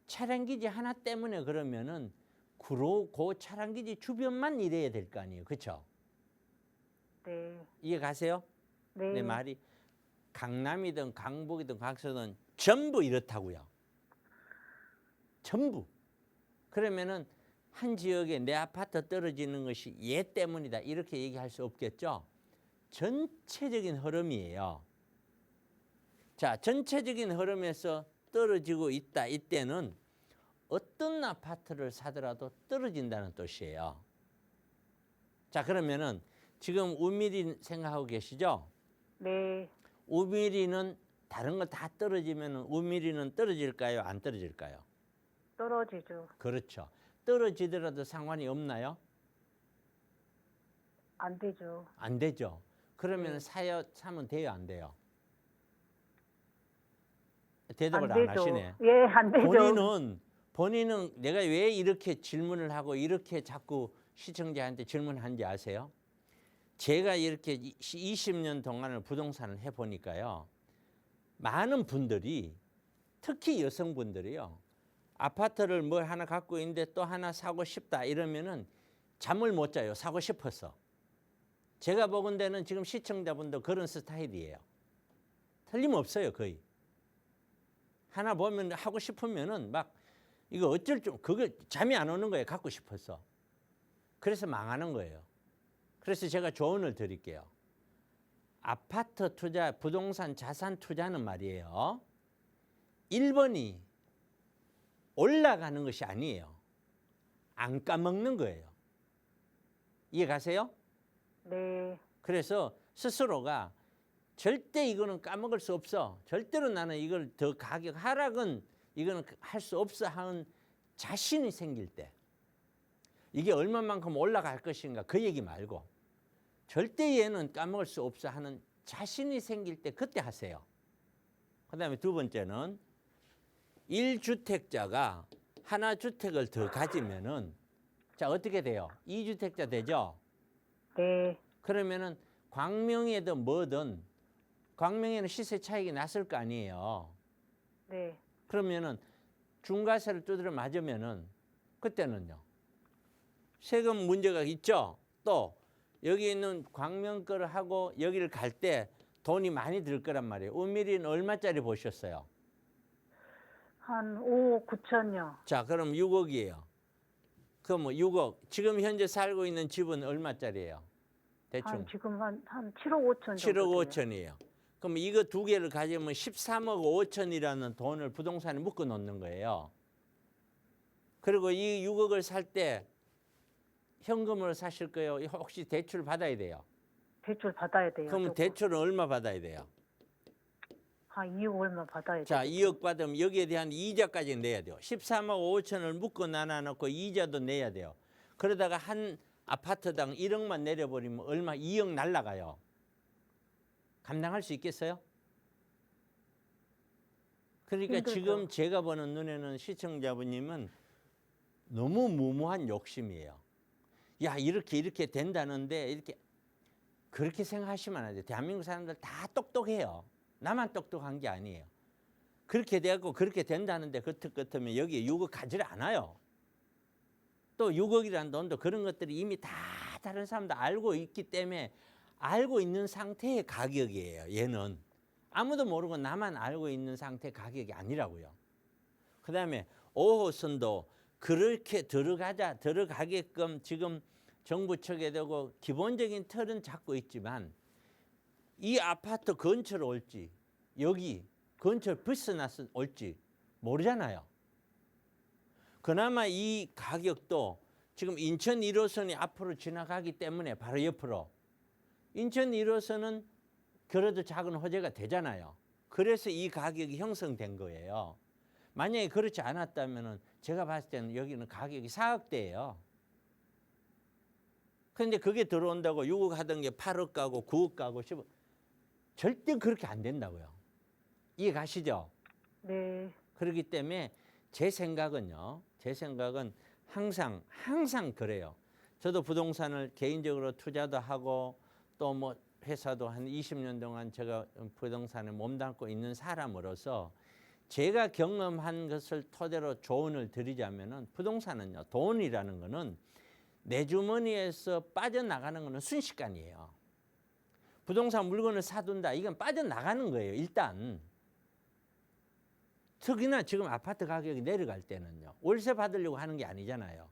차량기지 하나 때문에 그러면은 그 차량기지 주변만 이래야 될 거 아니에요. 그렇죠? 네, 이해 가세요? 네, 내 말이 강남이든 강북이든 강서든 전부 이렇다고요. 전부. 그러면은 한 지역에 내 아파트 떨어지는 것이 얘 때문이다 이렇게 얘기할 수 없겠죠. 전체적인 흐름이에요. 자, 전체적인 흐름에서 떨어지고 있다. 이때는 어떤 아파트를 사더라도 떨어진다는 뜻이에요. 자, 그러면은 지금 우미리 생각하고 계시죠? 네. 우미리는 다른 거 다 떨어지면 우미리는 떨어질까요? 안 떨어질까요? 떨어지죠. 그렇죠. 떨어지더라도 상관이 없나요? 안 되죠. 안 되죠. 그러면 사면 돼요, 안 돼요? 대답을 안 하시네. 예, 안 되죠. 본인은 내가 왜 이렇게 질문을 하고 이렇게 자꾸 시청자한테 질문하는지 아세요? 제가 이렇게 20년 동안을 부동산을 해보니까요. 많은 분들이 특히 여성분들이요. 아파트를 뭘 하나 갖고 있는데 또 하나 사고 싶다 이러면은 잠을 못 자요. 사고 싶어서. 제가 보건 데는 지금 시청자분도 그런 스타일이에요. 틀림없어요, 거의. 하나 보면 하고 싶으면은 막 이거 어쩔 줄 그거 잠이 안 오는 거예요. 갖고 싶어서. 그래서 망하는 거예요. 그래서 제가 조언을 드릴게요. 아파트 투자, 부동산 자산 투자는 말이에요. 1번이 올라가는 것이 아니에요. 안 까먹는 거예요. 이해 가세요? 네, 그래서 스스로가 절대 이거는 까먹을 수 없어. 절대로 나는 이걸 더 가격 하락은 이거는 할 수 없어 하는 자신이 생길 때 이게 얼마만큼 올라갈 것인가 그 얘기 말고 절대 얘는 까먹을 수 없어 하는 자신이 생길 때 그때 하세요. 그다음에 두 번째는 1주택자가 하나 주택을 더 가지면은 자 어떻게 돼요? 2주택자 되죠? 네, 그러면은 광명이든 뭐든 광명에는 시세 차익이 났을 거 아니에요. 네. 그러면은 중과세를 두드려 맞으면은 그때는요. 세금 문제가 있죠. 또 여기 있는 광명 거를 하고 여기를 갈 때 돈이 많이 들 거란 말이에요. 우미리는 얼마짜리 보셨어요? 한 5억 9천요. 자, 그럼 6억이에요. 그럼 뭐 6억. 지금 현재 살고 있는 집은 얼마짜리예요? 대충 지금 한 7억 5천 7억 정도 5천이에요. 그럼 이거 두 개를 가지면 13억 5천이라는 돈을 부동산에 묶어 놓는 거예요. 그리고 이 6억을 살 때 현금으로 사실 거예요? 혹시 대출 받아야 돼요? 대출 받아야 돼요. 그러면 조금. 대출은 얼마 받아야 돼요? 아, 2억 얼마 받아야 자, 되겠죠? 2억 받으면 여기에 대한 이자까지 내야 돼요. 13억 5천을 묶어 나눠놓고 이자도 내야 돼요. 그러다가 한 아파트당 1억만 내려버리면 얼마 2억 날라가요. 감당할 수 있겠어요? 그러니까 힘들죠. 지금 제가 보는 눈에는 시청자분님은 너무 무모한 욕심이에요. 야, 이렇게 된다는데 이렇게 그렇게 생각하시면 안 돼요. 대한민국 사람들 다 똑똑해요. 나만 똑똑한 게 아니에요. 그렇게 되고 그렇게 된다는데 그렇다면 여기에 6억 가지를 않아요. 또 6억이라는 돈도 그런 것들이 이미 다 다른 사람도 알고 있기 때문에 알고 있는 상태의 가격이에요. 얘는 아무도 모르고 나만 알고 있는 상태의 가격이 아니라고요. 그 다음에 5호선도 그렇게 들어가게끔 지금 정부 측에 되고 기본적인 틀은 잡고 있지만 이 아파트 근처로 올지 여기 근처 벗어나서 올지 모르잖아요. 그나마 이 가격도 지금 인천 1호선이 앞으로 지나가기 때문에 바로 옆으로 인천 1호선은 그래도 작은 호재가 되잖아요. 그래서 이 가격이 형성된 거예요. 만약에 그렇지 않았다면 제가 봤을 때는 여기는 가격이 4억대예요. 그런데 그게 들어온다고 6억 하던 게 8억 가고 9억 가고 10억. 절대 그렇게 안 된다고요. 이해 가시죠? 네. 그렇기 때문에 제 생각은 항상 그래요. 저도 부동산을 개인적으로 투자도 하고 또 뭐 회사도 한 20년 동안 제가 부동산에 몸담고 있는 사람으로서 제가 경험한 것을 토대로 조언을 드리자면은 부동산은요, 돈이라는 거는 내 주머니에서 빠져나가는 거는 순식간이에요. 부동산 물건을 사둔다, 이건 빠져나가는 거예요, 일단. 특히나 지금 아파트 가격이 내려갈 때는요, 월세 받으려고 하는 게 아니잖아요.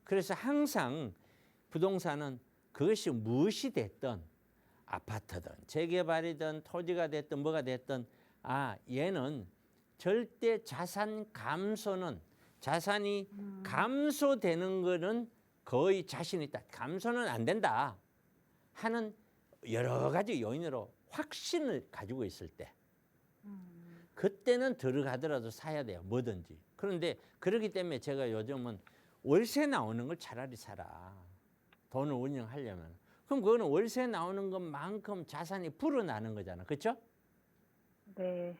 그래서 항상 부동산은 그것이 무엇이 됐든 아파트든 재개발이든 토지가 됐든 뭐가 됐든 얘는 절대 자산이 감소되는 거는 거의 자신 있다. 감소는 안 된다 하는 여러 가지 요인으로 확신을 가지고 있을 때 그때는 들어가더라도 사야 돼요. 뭐든지. 그런데 그렇기 때문에 제가 요즘은 월세 나오는 걸 차라리 사라. 돈을 운영하려면. 그럼 그거는 월세 나오는 것만큼 자산이 불어나는 거잖아. 그렇죠? 네.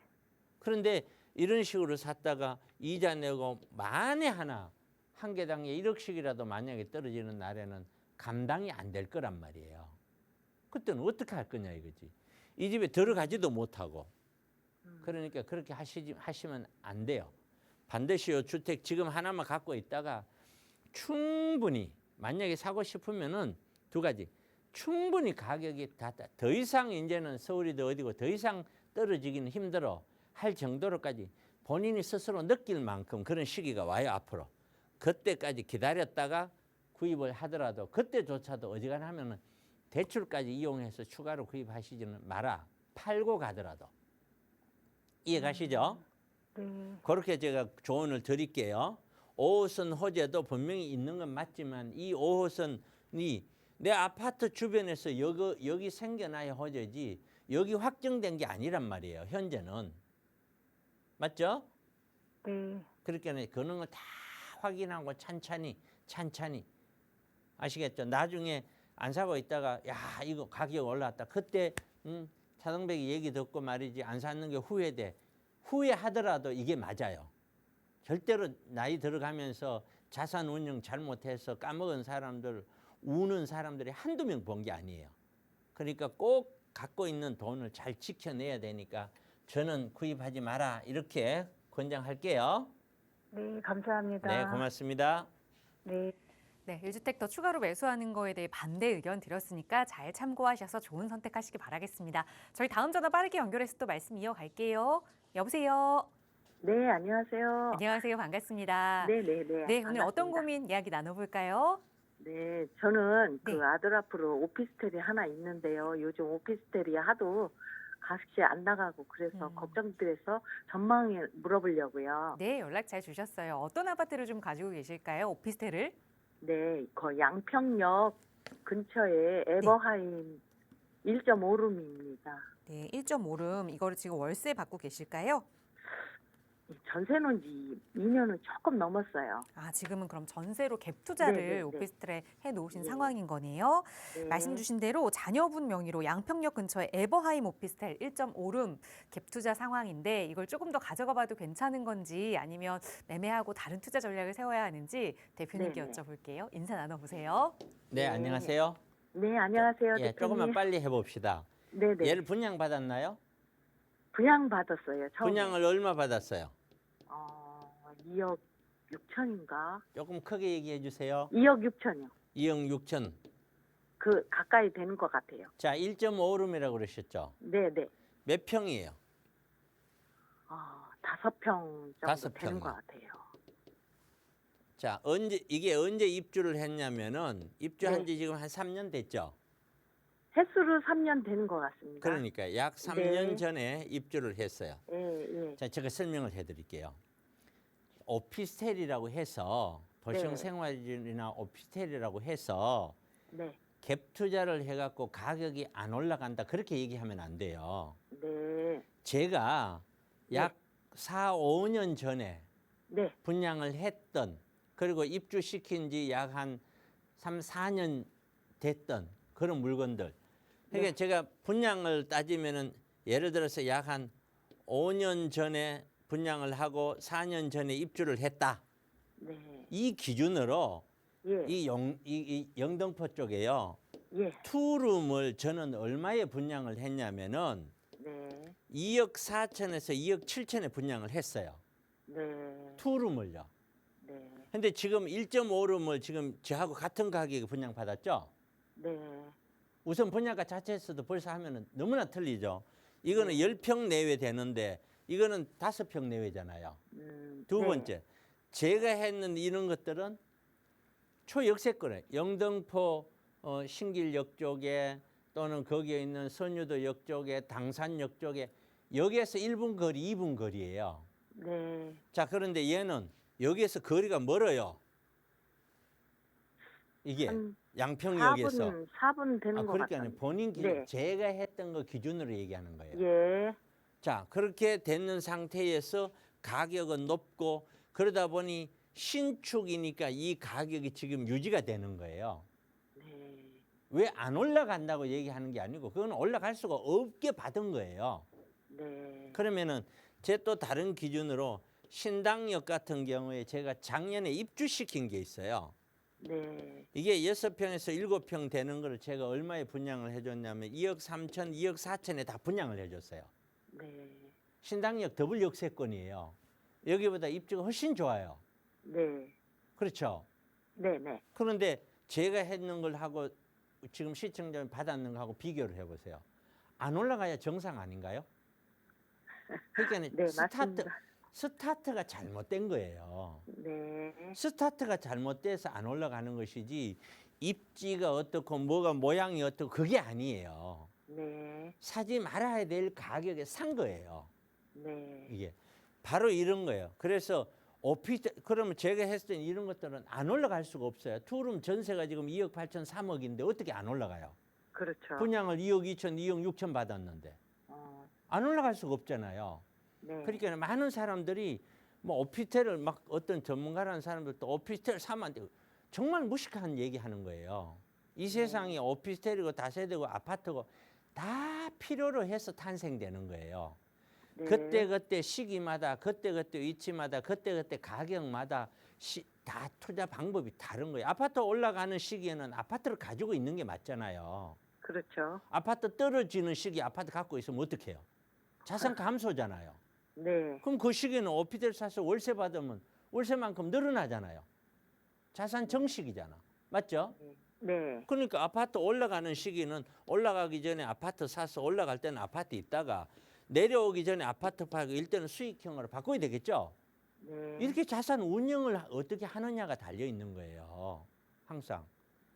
그런데 이런 식으로 샀다가 이자 내고 만에 하나 한 개당에 1억씩이라도 만약에 떨어지는 날에는 감당이 안 될 거란 말이에요. 그때는 어떻게 할 거냐 이거지. 이 집에 들어가지도 못하고. 그러니까 그렇게 하시면 안 돼요. 반드시 요 주택 지금 하나만 갖고 있다가 충분히 만약에 사고 싶으면은 두 가지. 충분히 가격이 더 이상 이제는 서울이든 어디고 더 이상 떨어지기는 힘들어 할 정도로까지 본인이 스스로 느낄 만큼 그런 시기가 와요, 앞으로. 그때까지 기다렸다가 구입을 하더라도 그때조차도 어지간하면은 대출까지 이용해서 추가로 구입하시지는 마라. 팔고 가더라도. 이해 가시죠? 네. 그렇게 제가 조언을 드릴게요. 5호선 호재도 분명히 있는 건 맞지만 이 5호선이 내 아파트 주변에서 여기 생겨나야 호재지 여기 확정된 게 아니란 말이에요. 현재는. 맞죠? 네. 그렇게 그런 걸 다 확인하고 찬찬히 아시겠죠? 나중에 안 사고 있다가 야 이거 가격 올랐다. 그때 차동백이 얘기 듣고 말이지 안 사는 게 후회돼. 후회하더라도 이게 맞아요. 절대로 나이 들어가면서 자산 운용 잘못해서 까먹은 사람들, 우는 사람들이 한두 명 본 게 아니에요. 그러니까 꼭 갖고 있는 돈을 잘 지켜내야 되니까 저는 구입하지 마라 이렇게 권장할게요. 네, 감사합니다. 네, 고맙습니다. 네. 네, 1주택 더 추가로 매수하는 거에 대해 반대 의견 드렸으니까 잘 참고하셔서 좋은 선택하시기 바라겠습니다. 저희 다음 전화 빠르게 연결해서 또 말씀 이어갈게요. 여보세요. 네, 안녕하세요. 안녕하세요. 반갑습니다. 네네네. 네, 오늘 어떤 반갑습니다. 고민 이야기 나눠볼까요? 네, 저는 네. 그 아들 앞으로 오피스텔이 하나 있는데요. 요즘 오피스텔이 하도 값이 안 나가고 그래서 걱정돼서 전망에 물어보려고요. 네, 연락 잘 주셨어요. 어떤 아파트를 좀 가지고 계실까요? 오피스텔을? 네, 그 양평역 근처에 에버하임 1.5룸입니다. 네, 1.5룸 이거를 지금 월세 받고 계실까요? 전세 놓은 지 2년은 조금 넘었어요. 아, 지금은 그럼 전세로 갭 투자를 네, 네, 네. 오피스텔에 해 놓으신 네. 상황인 거네요. 네. 말씀 주신 대로 자녀분 명의로 양평역 근처에 에버하임 오피스텔 1.5룸 갭 투자 상황인데 이걸 조금 더 가져가 봐도 괜찮은 건지 아니면 매매하고 다른 투자 전략을 세워야 하는지 대표님께 네, 네. 여쭤볼게요. 인사 나눠보세요. 네, 네. 안녕하세요. 네, 안녕하세요, 예, 대표님. 조금만 빨리 해봅시다. 네네. 얘를 분양 받았나요? 분양 받았어요. 처음에. 분양을 얼마 받았어요? 2억 6천인가? 조금 크게 얘기해 주세요. 2억 6천이요. 2억 6천. 그 가까이 되는 것 같아요. 자, 1.5룸이라고 그러셨죠? 네네. 몇 평이에요? 5평 정도 다섯 되는 것 평이요. 같아요. 자, 언제 입주를 했냐면은 입주한 네. 지 지금 한 3년 됐죠? 횟수로 3년 되는 것 같습니다. 그러니까 약 3년 네. 전에 입주를 했어요. 예, 예. 자, 제가 설명을 해드릴게요. 오피스텔이라고 해서 도시 네. 생활이나 오피스텔이라고 해서 네. 갭 투자를 해갖고 가격이 안 올라간다 그렇게 얘기하면 안 돼요. 네. 제가 약 4, 5년 전에 네. 분양을 했던 그리고 입주시킨 지 약 한 3, 4년 됐던 그런 물건들. 그러니까 네. 제가 분양을 따지면은 예를 들어서 약 한 5년 전에 분양을 하고 4년 전에 입주를 했다. 네. 이 기준으로 예. 이 영등포 쪽에요. 예. 투룸을 저는 얼마에 분양을 했냐면은 네. 2억 4천에서 2억 7천에 분양을 했어요. 네. 투룸을요. 네. 근데 지금 1.5룸을 지금 저하고 같은 가격에 분양 받았죠? 네. 우선 분양가 자체에서도 벌써 하면은 너무나 틀리죠. 이거는 네. 10평 내외 되는데 이거는 5평 내외잖아요. 두 네. 번째, 제가 했는 이런 것들은 초역세권에 영등포 신길역 쪽에 또는 거기에 있는 선유도역 쪽에 당산역 쪽에 여기에서 1분 거리, 2분 거리예요. 네. 자, 그런데 얘는 여기에서 거리가 멀어요. 이게 한 양평역에서. 4분 되는 것 그러니까 같아요. 본인 기준, 네. 제가 했던 거 기준으로 얘기하는 거예요. 예. 자, 그렇게 되는 상태에서 가격은 높고 그러다 보니 신축이니까 이 가격이 지금 유지가 되는 거예요. 네. 왜 안 올라간다고 얘기하는 게 아니고 그건 올라갈 수가 없게 받은 거예요. 네. 그러면은 제 또 다른 기준으로 신당역 같은 경우에 제가 작년에 입주시킨 게 있어요. 네. 이게 6평에서 7평 되는 거를 제가 얼마에 분양을 해줬냐면 2억 3천, 2억 4천에 다 분양을 해줬어요. 네. 신당역 더블 역세권이에요. 여기보다 입주가 훨씬 좋아요. 네. 그렇죠? 네. 네. 그런데 제가 했는 걸 하고 지금 시청자님 받았는 거하고 비교를 해보세요. 안 올라가야 정상 아닌가요? 그러니까 네, 맞습니다. 스타트가 잘못된 거예요. 네. 스타트가 잘못돼서 안 올라가는 것이지 입지가 어떻고 뭐가 모양이 어떻고 그게 아니에요. 네. 사지 말아야 될 가격에 산 거예요. 네. 이게 바로 이런 거예요. 그래서 오피스텔 그러면 제가 했을 때 이런 것들은 안 올라갈 수가 없어요. 투룸 전세가 지금 2억 8천 3억인데 어떻게 안 올라가요? 그렇죠. 분양을 2억 2천 2억 6천 받았는데 어, 안 올라갈 수가 없잖아요. 네. 그러니까 많은 사람들이 뭐 오피스텔을 막 어떤 전문가라는 사람들도 오피스텔 사면 안 되고 정말 무식한 얘기하는 거예요. 이 세상이 오피스텔이고 다세대고 아파트고 다 필요로 해서 탄생되는 거예요. 네. 그때 시기마다 그때 위치마다 그때 가격마다 다 투자 방법이 다른 거예요. 아파트 올라가는 시기에는 아파트를 가지고 있는 게 맞잖아요. 그렇죠. 아파트 떨어지는 시기 아파트 갖고 있으면 어떡해요? 자산 감소잖아요. 네. 그럼 그 시기에는 오피스텔 사서 월세 받으면 월세만큼 늘어나잖아요. 자산 정식이잖아. 맞죠? 네. 그러니까 아파트 올라가는 시기는 올라가기 전에 아파트 사서 올라갈 때는 아파트 있다가 내려오기 전에 아파트 팔고 일단은 수익형으로 바꿔야 되겠죠? 네. 이렇게 자산 운영을 어떻게 하느냐가 달려 있는 거예요. 항상.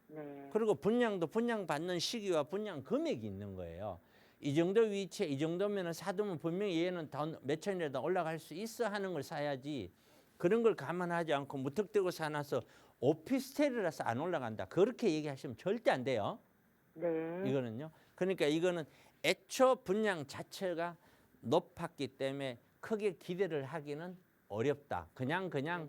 네. 그리고 분양도 분양받는 시기와 분양 금액이 있는 거예요. 이 정도 위치에 이 정도면 사두면 분명히 얘는 더 몇천이라도 올라갈 수 있어 하는 걸 사야지 그런 걸 감안하지 않고 무턱대고 사놔서 오피스텔이라서 안 올라간다. 그렇게 얘기하시면 절대 안 돼요. 네. 이거는요. 그러니까 이거는 애초 분양 자체가 높았기 때문에 크게 기대를 하기는 어렵다. 그냥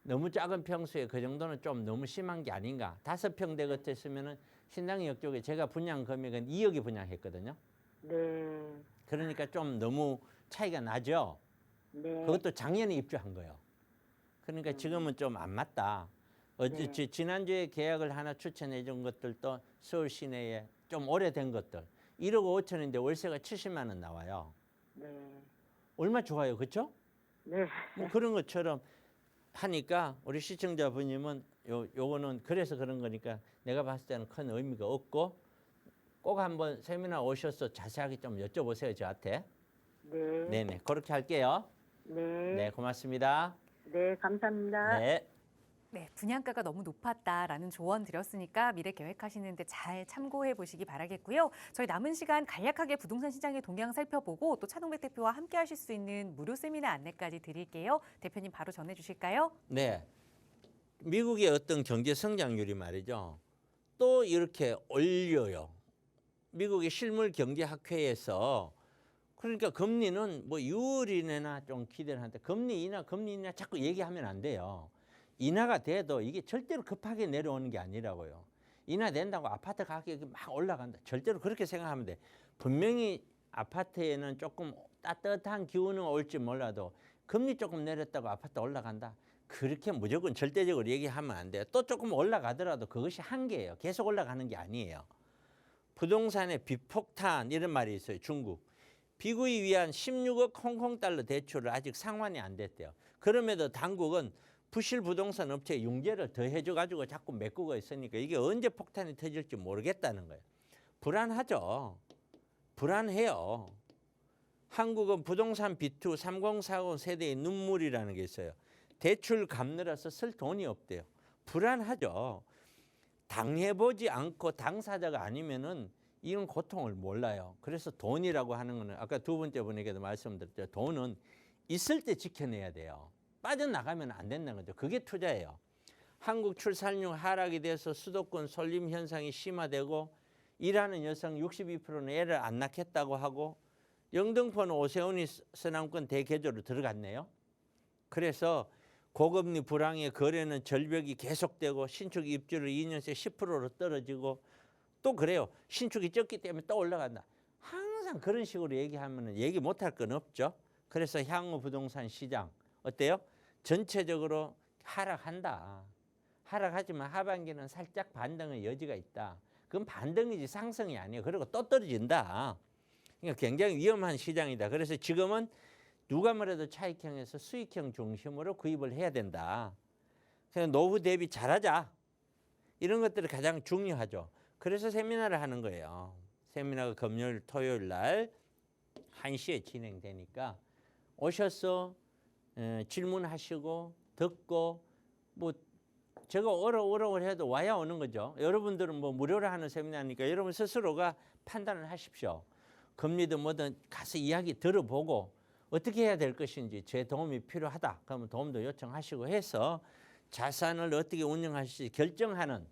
너무 작은 평수에 그 정도는 좀 너무 심한 게 아닌가. 5평대 같았으면은 신당역 쪽에 제가 분양 금액은 2억이 분양했거든요. 네. 그러니까 좀 너무 차이가 나죠. 네. 그것도 작년에 입주한 거예요. 그러니까 지금은 좀 안 맞다. 네. 지난주에 계약을 하나 추천해 준 것들도 서울 시내에 좀 오래된 것들 1억 5천인데 월세가 70만 원 나와요. 네. 얼마 좋아요, 그렇죠? 네. 뭐 그런 것처럼 하니까 우리 시청자분님은 요거는 그래서 그런 거니까 내가 봤을 때는 큰 의미가 없고 꼭 한번 세미나 오셔서 자세하게 좀 여쭤보세요, 저한테. 네. 네네, 그렇게 할게요. 네. 네, 고맙습니다. 네, 감사합니다. 네. 네, 분양가가 너무 높았다라는 조언 드렸으니까 미래 계획하시는데 잘 참고해 보시기 바라겠고요. 저희 남은 시간 간략하게 부동산 시장의 동향 살펴보고 또 차동백 대표와 함께 하실 수 있는 무료 세미나 안내까지 드릴게요. 대표님 바로 전해 주실까요? 네. 미국의 어떤 경제 성장률이 말이죠. 또 이렇게 올려요. 미국의 실물 경제학회에서 그러니까 금리는 뭐 6월 이내나 좀 기대를 하는데 금리 인하 자꾸 얘기하면 안 돼요. 인하가 돼도 이게 절대로 급하게 내려오는 게 아니라고요. 인하된다고 아파트 가격이 막 올라간다. 절대로 그렇게 생각하면 돼. 분명히 아파트에는 조금 따뜻한 기운은 올지 몰라도 금리 조금 내렸다고 아파트 올라간다. 그렇게 무조건 절대적으로 얘기하면 안 돼요. 또 조금 올라가더라도 그것이 한계예요. 계속 올라가는 게 아니에요. 부동산의 비폭탄 이런 말이 있어요. 중국. 비구이 위한 16억 홍콩달러 대출을 아직 상환이 안 됐대요. 그럼에도 당국은 부실 부동산 업체에 융자를 더 해줘가지고 자꾸 메꾸고 있으니까 이게 언제 폭탄이 터질지 모르겠다는 거예요. 불안하죠. 불안해요. 한국은 부동산 비투 3040 세대의 눈물이라는 게 있어요. 대출 갚느라서 쓸 돈이 없대요. 불안하죠. 당해보지 않고 당사자가 아니면은 이런 고통을 몰라요. 그래서 돈이라고 하는 거는 아까 두 번째 분에게도 말씀드렸죠. 돈은 있을 때 지켜내야 돼요. 빠져나가면 안 된다는 거죠. 그게 투자예요. 한국 출산율 하락이 돼서 수도권 솔림 현상이 심화되고 일하는 여성 62%는 애를 안 낳겠다고 하고 영등포는 오세훈이 서남권 대개조로 들어갔네요. 그래서 고금리 불황의 거래는 절벽이 계속되고 신축 입주를 2년 새 10%로 떨어지고 또 그래요. 신축이 적기 때문에 또 올라간다. 항상 그런 식으로 얘기하면 얘기 못할 건 없죠. 그래서 향후 부동산 시장 어때요? 전체적으로 하락한다. 하락하지만 하반기는 살짝 반등의 여지가 있다. 그건 반등이지 상승이 아니에요. 그리고 또 떨어진다. 그러니까 굉장히 위험한 시장이다. 그래서 지금은 누가 뭐래도 차익형에서 수익형 중심으로 구입을 해야 된다. 그래서 노후 대비 잘하자. 이런 것들이 가장 중요하죠. 그래서 세미나를 하는 거예요. 세미나가 금요일, 토요일 날 1시에 진행되니까 오셔서 질문하시고 듣고 뭐 제가 오라고 해도 와야 오는 거죠. 여러분들은 뭐 무료로 하는 세미나니까 여러분 스스로가 판단을 하십시오. 금리든 뭐든 가서 이야기 들어보고 어떻게 해야 될 것인지 제 도움이 필요하다. 그러면 도움도 요청하시고 해서 자산을 어떻게 운영하실지 결정하는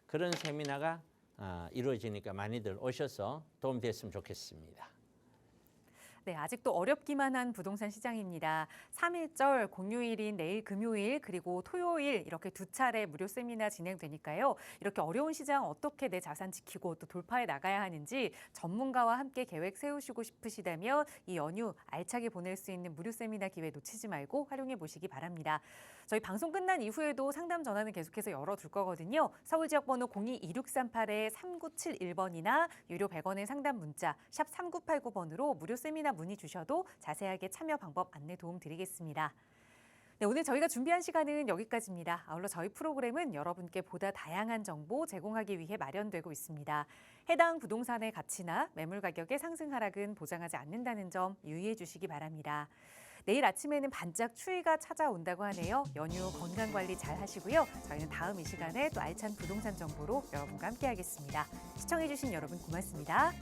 그런 세미나가 이루어지니까 많이들 오셔서 도움됐으면 좋겠습니다. 네, 아직도 어렵기만 한 부동산 시장입니다. 3.1절 공휴일인 내일 금요일 그리고 토요일 이렇게 두 차례 무료 세미나 진행되니까요. 이렇게 어려운 시장 어떻게 내 자산 지키고 또 돌파해 나가야 하는지 전문가와 함께 계획 세우시고 싶으시다면 이 연휴 알차게 보낼 수 있는 무료 세미나 기회 놓치지 말고 활용해 보시기 바랍니다. 저희 방송 끝난 이후에도 상담 전화는 계속해서 열어둘 거거든요. 서울 지역 번호 02-2638-3971번이나 유료 100원의 상담 문자 샵 3989번으로 무료 세미나 문의 주셔도 자세하게 참여 방법 안내 도움 드리겠습니다. 네, 오늘 저희가 준비한 시간은 여기까지입니다. 아울러 저희 프로그램은 여러분께 보다 다양한 정보 제공하기 위해 마련되고 있습니다. 해당 부동산의 가치나 매물 가격의 상승 하락은 보장하지 않는다는 점 유의해 주시기 바랍니다. 내일 아침에는 반짝 추위가 찾아온다고 하네요. 연휴 건강관리 잘 하시고요. 저희는 다음 이 시간에 또 알찬 부동산 정보로 여러분과 함께하겠습니다. 시청해 주신 여러분 고맙습니다.